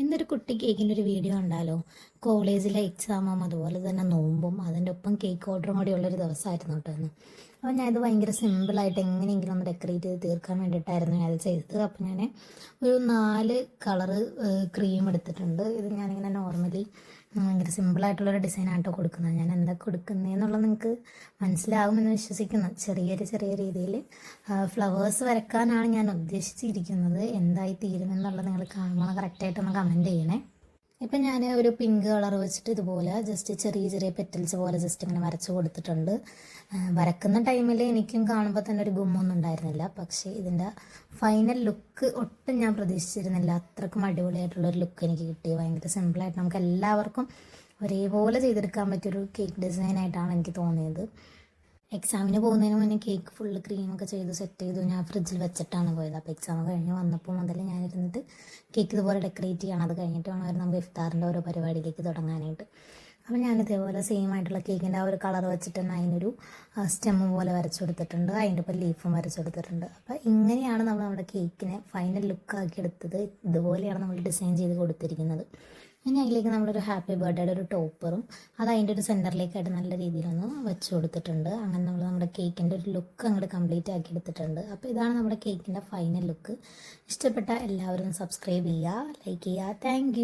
എന്തൊരു കുട്ടി കേക്കിൻ്റെ ഒരു വീഡിയോ ഉണ്ടാലോ. കോളേജിലെ എക്സാമും അതുപോലെ തന്നെ നോമ്പും അതിൻ്റെ ഒപ്പം കേക്ക് ഓർഡറും കൂടി ഉള്ളൊരു ദിവസമായിരുന്നു കേട്ടോ ഇന്ന്. അപ്പോൾ ഞാനിത് ഭയങ്കര സിമ്പിളായിട്ട് എങ്ങനെയെങ്കിലും ഒന്ന് ഡെക്കറേറ്റ് ചെയ്ത് തീർക്കാൻ വേണ്ടിയിട്ടായിരുന്നു ഞാനത് ചെയ്തത്. അപ്പോൾ ഞാൻ ഒരു 4 കളറ് ക്രീം എടുത്തിട്ടുണ്ട്. ഇത് ഞാനിങ്ങനെ നോർമലി ഭയങ്കര സിമ്പിളായിട്ടുള്ളൊരു ഡിസൈനായിട്ടോ കൊടുക്കുന്നത്. ഞാൻ എന്താ കൊടുക്കുന്നതെന്നുള്ളത് നിങ്ങൾക്ക് മനസ്സിലാകുമെന്ന് വിശ്വസിക്കുന്നു. ചെറിയ രീതിയിൽ ഫ്ലവേഴ്സ് വരക്കാനാണ് ഞാൻ ഉദ്ദേശിച്ചിരിക്കുന്നത്. എന്തായി തീരുമെന്നുള്ളത് നിങ്ങൾ കാണുമ്പോൾ കറക്റ്റായിട്ടൊന്ന് കമൻറ്റ് ചെയ്യണേ. ഇപ്പം ഞാൻ ഒരു പിങ്ക് കളർ വെച്ചിട്ട് ഇതുപോലെ ജസ്റ്റ് ചെറിയ പെറ്റൽസ് പോലെ ജസ്റ്റ് ഇങ്ങനെ വരച്ച് കൊടുത്തിട്ടുണ്ട്. വരക്കുന്ന ടൈമിൽ എനിക്കും കാണുമ്പോൾ തന്നെ ഒരു ഗുമ്മൊന്നും ഉണ്ടായിരുന്നില്ല. പക്ഷേ ഇതിൻ്റെ ഫൈനൽ ലുക്ക് ഒട്ടും ഞാൻ പ്രതീക്ഷിച്ചിരുന്നില്ല. അത്രക്കും അടിപൊളിയായിട്ടുള്ളൊരു ലുക്ക് എനിക്ക് കിട്ടി. ഭയങ്കര സിമ്പിളായിട്ട് നമുക്ക് എല്ലാവർക്കും ഒരേപോലെ ചെയ്തെടുക്കാൻ പറ്റിയൊരു കേക്ക് ഡിസൈനായിട്ടാണ് എനിക്ക് തോന്നിയത്. എക്സാമിന് പോകുന്നതിന് മുന്നേ കേക്ക് ഫുള്ള് ക്രീമൊക്കെ ചെയ്ത് സെറ്റ് ചെയ്തു ഞാൻ ഫ്രിഡ്ജിൽ വെച്ചിട്ടാണ് പോയത്. അപ്പോൾ എക്സാം കഴിഞ്ഞ് വന്നപ്പോൾ മുതൽ ഞാനിരുന്നിട്ട് കേക്ക് ഇതുപോലെ ഡെക്കറേറ്റ് ചെയ്യണം. അത് കഴിഞ്ഞിട്ട് വേണമായിരുന്നു നമുക്ക് ഇഫ്താറിൻ്റെ ഓരോ പരിപാടിയിലേക്ക് തുടങ്ങാനായിട്ട്. അപ്പോൾ ഞാനിതേപോലെ സെയിം ആയിട്ടുള്ള കേക്കിൻ്റെ ആ ഒരു കളർ വെച്ചിട്ട് തന്നെ അതിനൊരു സ്റ്റെമ്മ് പോലെ വരച്ചു കൊടുത്തിട്ടുണ്ട്. അതിൻ്റെ ഇപ്പോൾ ലീഫും വരച്ചു കൊടുത്തിട്ടുണ്ട്. അപ്പോൾ ഇങ്ങനെയാണ് നമ്മൾ നമ്മുടെ കേക്കിനെ ഫൈനൽ ലുക്കാക്കി എടുത്തത്. ഇതുപോലെയാണ് നമ്മൾ ഡിസൈൻ ചെയ്ത് കൊടുത്തിരിക്കുന്നത്. ഇനി അതിലേക്ക് നമ്മളൊരു ഹാപ്പി ബർത്ത്ഡേയുടെ ഒരു ടോപ്പറും അത് അതിൻ്റെ ഒരു സെൻറ്ററിലേക്കായിട്ട് നല്ല രീതിയിലൊന്ന് വെച്ച് കൊടുത്തിട്ടുണ്ട്. അങ്ങനെ നമ്മൾ നമ്മുടെ കേക്കിൻ്റെ ഒരു ലുക്ക് അങ്ങോട്ട് കംപ്ലീറ്റ് ആക്കി എടുത്തിട്ടുണ്ട്. അപ്പോൾ ഇതാണ് നമ്മുടെ കേക്കിൻ്റെ ഫൈനൽ ലുക്ക്. ഇഷ്ടപ്പെട്ട എല്ലാവരും സബ്സ്ക്രൈബ് ചെയ്യുക, ലൈക്ക് ചെയ്യുക. താങ്ക്